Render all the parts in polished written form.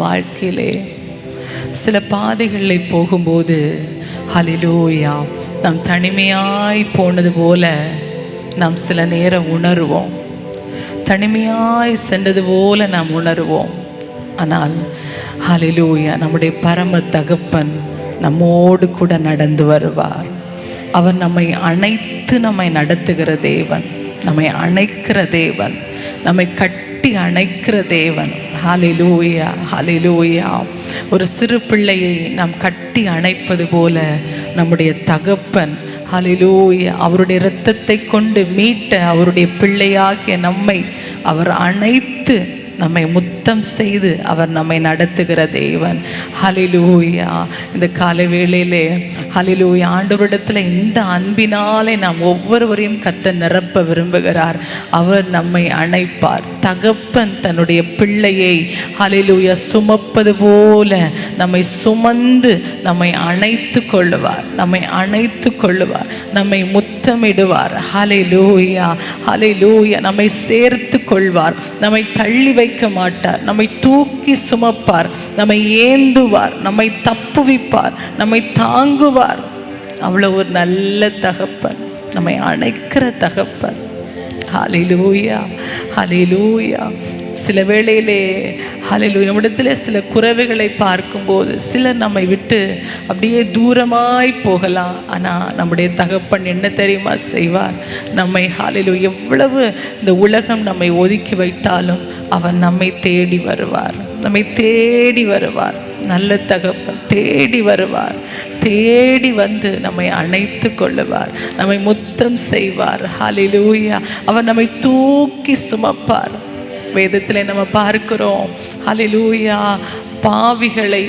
வாழ்க்கையிலே சில பாதைகளில் போகும்போது ஹல்லேலூயா நாம் தனிமையாய் போனது போல நாம் சில நேரம் உணர்வோம். தனிமையாய் சென்றது போல நாம் உணர்வோம். ஆனால் ஹல்லேலூயா நம்முடைய பரம தகப்பன் நம்மோடு கூட நடந்து வருவார். அவர் நம்மை அணைத்து நம்மை நடத்துகிற தேவன், நம்மை அணைக்கிற தேவன், நம்மை கட்டி அணைக்கிற தேவன். ஹல்லேலூயா, ஹல்லேலூயா. ஒரு சிறு பிள்ளையை நாம் கட்டி அணைப்பது போல நம்முடைய தகப்பன் ஹல்லேலூயா அவருடைய இரத்தத்தை கொண்டு மீட்ட அவருடைய பிள்ளையாகிய நம்மை அவர் அணைத்து நம்மை முத்தம் செய்து அவர் நம்மை நடத்துகிற தேவன். ஹல்லேலூயா. இந்த காலை வேளையிலே ஹல்லேலூயா ஆண்டவரிடத்தில் இந்த அன்பினாலே நாம் ஒவ்வொருவரையும் கர்த்தர் நிரப்ப விரும்புகிறார். அவர் நம்மை அணைப்பார். தகப்பன் தன்னுடைய பிள்ளையை ஹல்லேலூயா சுமப்பது போல நம்மை சுமந்து நம்மை அணைத்து கொள்ளுவார், நம்மை அணைத்து கொள்ளுவார், நம்மை முத்தமிடுவார். ஹல்லேலூயா, ஹல்லேலூயா. நம்மை சேர்த்து கொள்வார், நம்மை தள்ளி வைக்க மாட்டார், நம்மை தூக்கி சுமப்பார், நம்மை ஏந்துவார், நம்மை தப்புவிப்பார், நம்மை தாங்குவார். அவ்வளவு ஒரு நல்ல தகப்பன், நம்மை அணைக்கிற தகப்பன். ஹல்லேலூயா, ஹல்லேலூயா. சில வேளையிலே ஹல்லேலூயா நம்மிடத்தில் சில குறைவுகளை பார்க்கும்போது சிலர் நம்மை விட்டு அப்படியே தூரமாய் போகலாம். ஆனால் நம்முடைய தகப்பன் என்ன தெரியுமா செய்வார்? நம்மை ஹல்லேலூயா எவ்வளவு இந்த உலகம் நம்மை ஒதுக்கி வைத்தாலும் அவர் நம்மை தேடி வருவார், நம்மை தேடி வருவார். நல்ல தகப்பன் தேடி வருவார், தேடி வந்து நம்மை அணைத்து கொள்ளுவார், நம்மை முத்தம் செய்வார். ஹல்லேலூயா. அவர் நம்மை தூக்கி சுமப்பார். வேதத்தில் நம்ம பார்க்கிறோம் ஹல்லேலூயா பாவிகளை,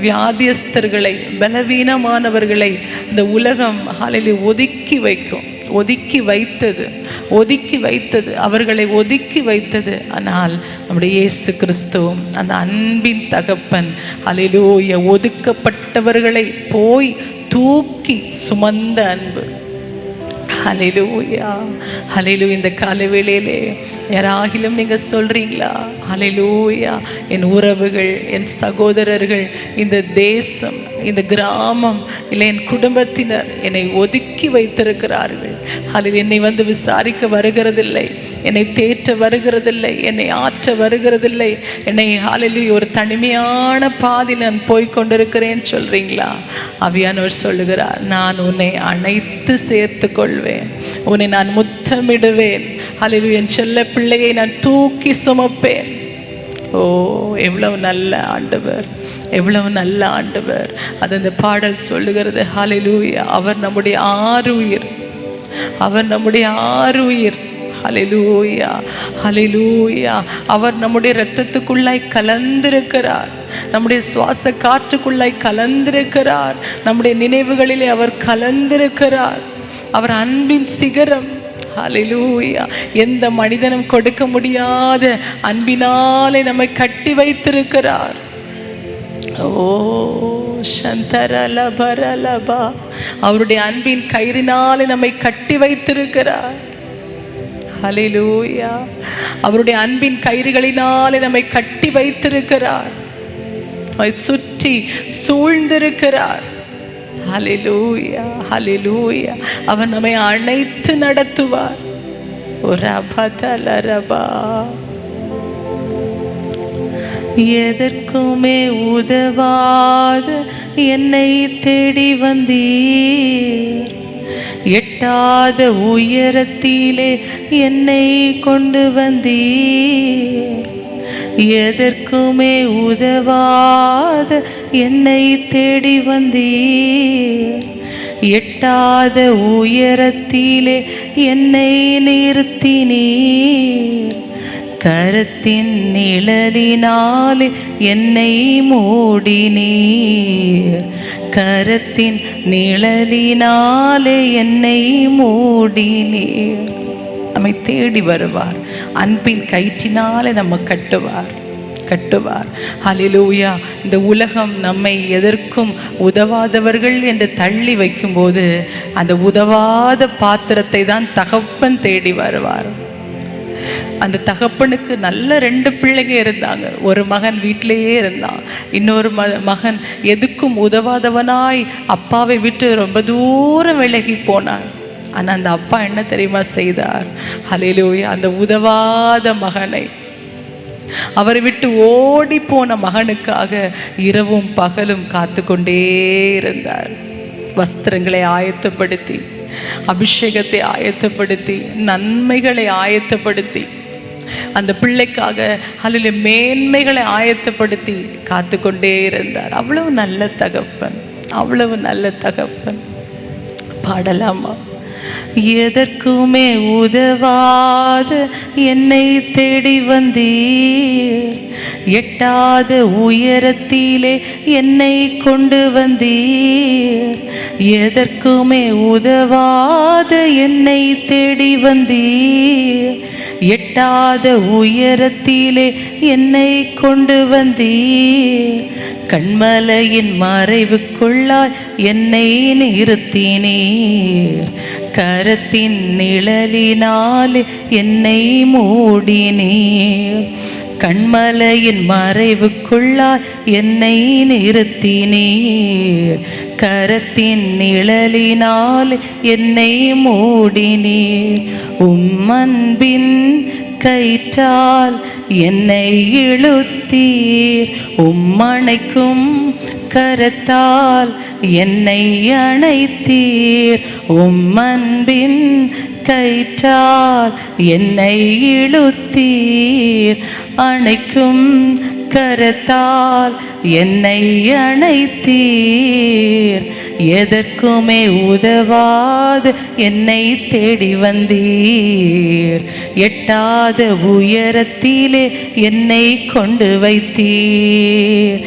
வியாதியஸ்தர்களை, பலவீனமானவர்களை இந்த உலகம் ஹல்லேலூயா ஒதுக்கி வைக்கும், ஒதுக்கி வைத்தது அவர்களை ஒதுக்கி வைத்தது. ஆனால் நம்முடைய இயேசு கிறிஸ்துவும் அந்த அன்பின் தகப்பன் ஹல்லேலூயா ஒதுக்கப்பட்டவர்களை போய் தூக்கி சுமந்த அன்பு. ஹல்லேலூயா, ஹல்லேலூயா. இந்த காலை வேளையிலே யாராகிலும் நீங்கள் சொல்கிறீங்களா? ஹல்லேலூயா, என் உறவுகள், என் சகோதரர்கள், இந்த தேசம், இந்த கிராமம், இல்லை என் குடும்பத்தினர் என்னை ஒதுக்கி வைத்திருக்கிறார்கள். ஹல்லேலூயா. என்னை வந்து விசாரிக்க வருகிறதில்லை, என்னை தேற்ற வருகிறதில்லை, என்னை ஆற்ற வருகிறதில்லை, என்னை ஹல்லேலூயா ஒரு தனிமையான பாதையில் நான் போய்கொண்டிருக்கிறேன்னு சொல்கிறீங்களா? ஆவியானவர் சொல்லுகிறார், நான் உன்னை அணைத்து சேர்த்து கொள்வேன், உன்னை நான் முத்தமிடுவேன். ஹல்லேலூயா. என் செல்ல பிள்ளையை நான் தூக்கி சுமப்பேன். ஓ, எவ்வளவு நல்ல ஆண்டவர், எவ்வளவு நல்ல ஆண்டவர். அது அந்த பாடல் சொல்லுகிறது. ஹல்லேலூயா. அவர் நம்முடைய ஆருயிர், அவர் நம்முடைய ஆருயிர். ஹல்லேலூயா, ஹல்லேலூயா. அவர் நம்முடைய இரத்தத்துக்குள்ளாய் கலந்திருக்கிறார், நம்முடைய சுவாச காற்றுக்குள்ளாய் கலந்திருக்கிறார், நம்முடைய நினைவுகளிலே அவர் கலந்திருக்கிறார். அவர் அன்பின் சிகரம். ஹல்லேலூயா. எந்த மனிதனும் கொடுக்க முடியாத அன்பினாலே நம்மை கட்டி வைத்திருக்கிறார். ஓ சந்தரலபரலபா. அவருடைய அன்பின் கயிறினாலே நம்மை கட்டி வைத்திருக்கிறார். ஹல்லேலூயா. அவருடைய அன்பின் கயிறுகளினாலே நம்மை கட்டி வைத்திருக்கிறார், நம்மை சுற்றி சூழ்ந்திருக்கிறார். ஹல்லேலூயா, ஹல்லேலூயா. அவர் நம்மை அணைத்து நடத்துவார். ஒரு அபதலரபா. எதற்குமே உதவாத என்னை தேடி வந்தீர், எட்டாத உயரத்திலே என்னை கொண்டு வந்தீர். எதற்குமே உதவாத என்னை தேடி வந்தீர், எட்டாத உயரத்திலே என்னை நிறுத்தினீர். கரத்தின் நிழலினாலே என்னை மூடினீர், கரத்தின் நிழலினாலே என்னை மூடினீர். நம்மை தேடி வருவார், அன்பின் கயிற்றினாலே நம்ம கட்டுவார். ஹல்லேலூயா. இந்த உலகம் நம்மை எதற்கும் உதவாதவர்கள் என்று தள்ளி வைக்கும்போது அந்த உதவாத பாத்திரத்தை தான் தகப்பன் தேடி வருவார். அந்த தகப்பனுக்கு நல்ல 2 பிள்ளைங்க இருந்தாங்க. ஒரு மகன் வீட்டிலேயே இருந்தான். இன்னொரு மகன் எதுக்கும் உதவாதவனாய் அப்பாவை விட்டு ரொம்ப தூரம் விலகி போனான். ஆனால் அந்த அப்பா என்ன தெரியுமா செய்தார்? ஹல்லேலூயா! அந்த உதவாத மகனை, அவரை விட்டு ஓடி போன மகனுக்காக இரவும் பகலும் காத்து கொண்டே இருந்தார். வஸ்திரங்களை ஆயத்தப்படுத்தி, அபிஷேகத்தை ஆயத்தப்படுத்தி, நன்மைகளை ஆயத்தப்படுத்தி, அந்த பிள்ளைக்காக அல்ல மேன்மைகளை ஆயத்தப்படுத்தி காத்து கொண்டே இருந்தார். அவ்வளவு நல்ல தகப்பன், அவ்வளவு நல்ல தகப்பன். பாடலாமா? எதற்குமே உதவாத என்னை தேடி வந்தீர், எட்டாத உயரத்திலே என்னை கொண்டு வந்தீர். எதற்குமே உதவாத என்னை தேடி வந்தீர், எட்டாத உயரத்திலே என்னை கொண்டு வந்தீர். கண்மலையின் மறைவுக்குள்ளாய் என்னை நிறுத்தினீர், கரத்தின் நிழலினால் என்னை மூடினீர். கண்மலையின் மறைவுக்குள்ளாய் என்னை நிறுத்தினீர், கரத்தின் நிழலினால் என்னை மூடினீர். உம்மன்பின் கயிற்றால் என்னை இழுத்தீர், உம்மணைக்கும் கரத்தால் என்னை அணைத்தீர். உம்மன்பின் கயிற்றால் என்னை இழுத்தீர், அணைக்கும் கரத்தால் என்னை அணைத்தீர். எதற்குமே உதவாது என்னை தேடி வந்தீர், எட்டாத உயரத்திலே என்னை கொண்டு வைத்தீர்.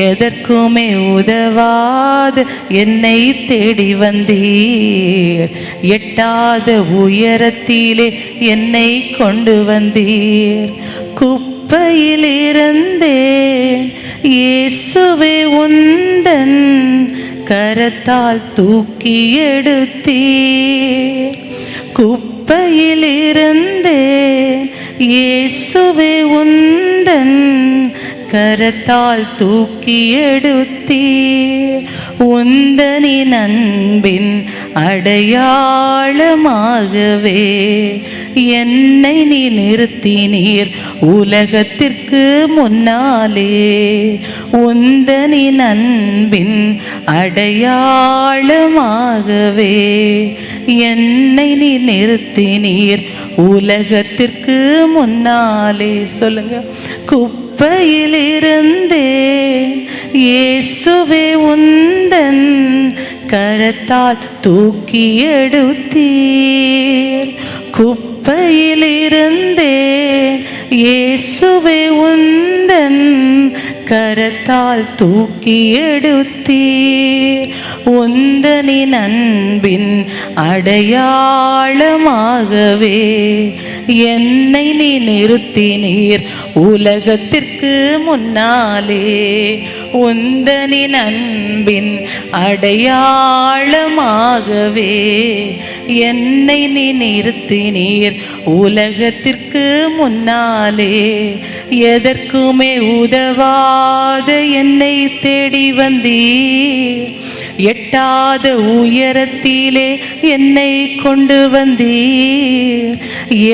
எதற்குமே உதவாது என்னை தேடி வந்தீர், எட்டாத உயரத்திலே என்னை கொண்டு வந்தீர். குப்பையில் இருந்தேன் இயேசுவே உந்தன் கரத்தால் தூக்கி எடுத்தீர். குப்பையில் இருந்தேன் இயேசுவே உந்தன் கரத்தால் தூக்கி எடுத்தீர். உந்தனின் அன்பின் அடையாளமாகவே என்னை நீ நிறுத்தினீர் உலகத்திற்கு முன்னாலே. உந்தனின் அன்பின் அடையாளமாகவே என்னை நீ நிறுத்தினீர் உலகத்திற்கு முன்னாலே. சொல்லுங்க. குப்பையில் இருந்தேன் இயேசுவே உந்தன் கரத்தால் தூக்கி எடுத்தீர். குப்பையில் இருந்தேன் இயேசுவே உந்தன் கரத்தால் தூக்கி எடுத்தீர். உந்தனின் அன்பின் அடையாளமாகவே என்னை நீ நிறுத்தினீர் உலகத்திற்கு முன்னாலே. உந்தனின் அன்பின் அடையாளமாகவே என்னை நீ நிறுத்தினீர் உலகத்திற்கு முன்னாலே. எதற்குமே உதவாத என்னை தேடி வந்தீர், எட்டாத உயரத்திலே என்னை கொண்டு வந்தீர்.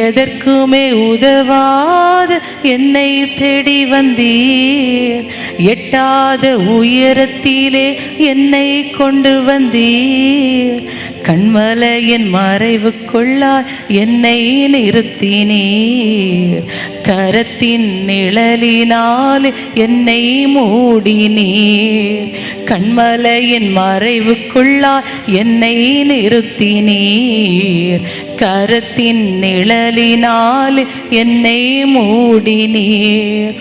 எதற்குமே உதவாத என்னை தேடி வந்தீர், எட்டாத உயரத்திலே என்னை கொண்டு வந்தீர். கண்மலையின் மறைவுக்குள்ளாய் என்னை நிறுத்தினீர், கரத்தின் நிழலினால் என்னை மூடினீர். கண்மலையின் மறைவுக்குள்ளாய் என்னை நிறுத்தினீர், கரத்தின் நிழலினால் என்னை மூடினீர்.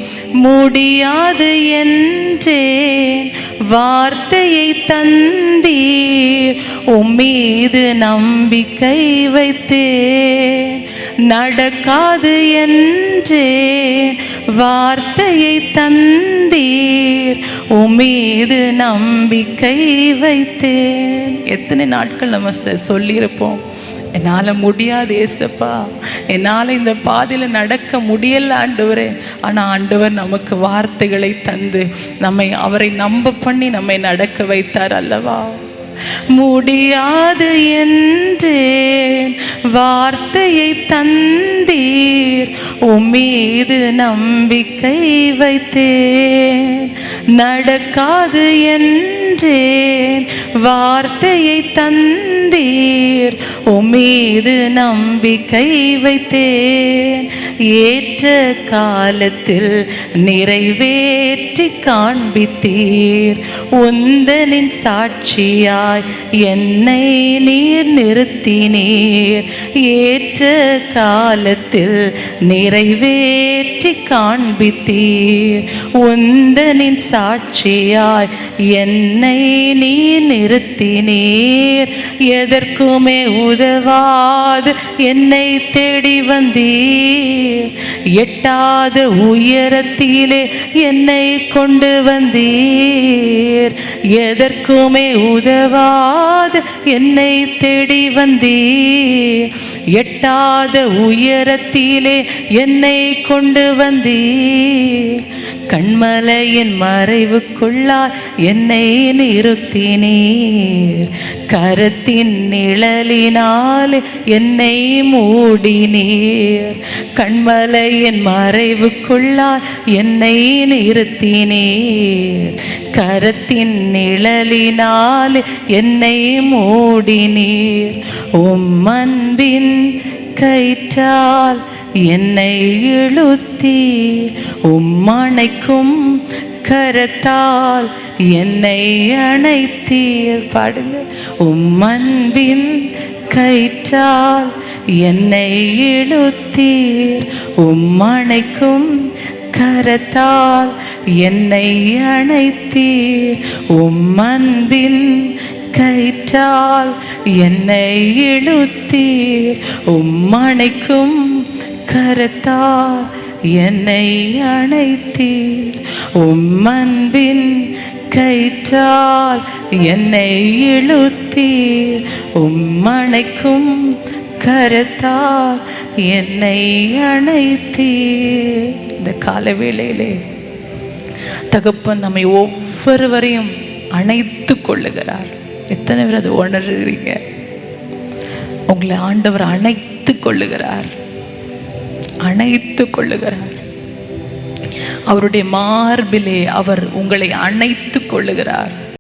முடியாது என்றேன் வார்த்தையை தந்தீர், உம்மீது நம்பிக்கை வைத்தேன். நடக்காது என்றேன் வார்த்தையை தந்தீர், உம்மீது நம்பிக்கை வைத்தேன். எத்தனை நாட்கள் நம்ம சொல்லியிருப்போம், என்னால் முடியாது ஏசப்பா, என்னால் இந்த பாதையில் நடக்க முடியல ஆண்டவரே. ஆனால் ஆண்டவர் நமக்கு வார்த்தைகளை தந்து அவரை நம்ப பண்ணி நம்மை நடக்க வைத்தார் அல்லவா. முடியாது என்றேன் வார்த்தையை தந்தீர், உம்மீது நம்பிக்கை வைத்தேன். நடக்காது என்றேன் வார்த்தையை தந்தீர், உம்மீது நம்பிக்கை வைத்தேன். ஏற்ற காலத்தில் நிறைவேற்றி காண்பித்தீர், உந்தனின் சாட்சியாய் என்னை நீர் நிறுத்தினீர். ஏற்ற காலத்தில் நிறைவேற்றி காண்பித்தீர், உந்தனின் சாட்சியாய் என்னை நீர் நிறுத்தினீர். எதற்குமே உதவாது என்னை தேடி வந்தீர், எட்டாத உயரத்திலே என்னை கொண்டு வந்தீர். எதற்குமே உதவாது என்னை தேடி வந்தீர், எட்டாத உயரத்திலே என்னை கொண்டு வந்தீர். கண்மலையின் மறைவுக்குள்ளாய் என்னை நிறுத்தினீர், கரத்தின் நிழலினால் என்னை மூடினீர். கண்மலையின் மறைவுக்குள்ளாய் என்னை நிறுத்தினீர், கரத்தின் நிழலினால் என்னை மூடினீர். அன்பின் கயிற்றால் என்னை இழுத்தீர், அணைக்கும் கரத்தால் என்னை அணைத்தீர். பாடுங்க. அன்பின் கயிற்றால் என்னை இழுத்தீர், அணைக்கும் கரத்தால் என்னை அணைத்தீர். அன்பின் கயிற்றால் என்னை இழுத்தீர், அணைக்கும் கரத்தால் என்னை அணைத்தீர். அன்பின் கயிற்றால் என்னை இழுத்தீர், அணைக்கும் கரத்தால் என்னை அணைத்தீர். இந்த காலவேளையிலே தகப்பன் நம்மை ஒவ்வொருவரையும் அணைத்து கொள்ளுகிறார். எத்தனை பேர் அது உணர்றீங்க? உங்களை ஆண்டவர் அணைத்து கொள்ளுகிறார், அணைத்து கொள்ளுகிறார். அவருடைய மார்பிலே அவர் உங்களை அணைத்து கொள்ளுகிறார்.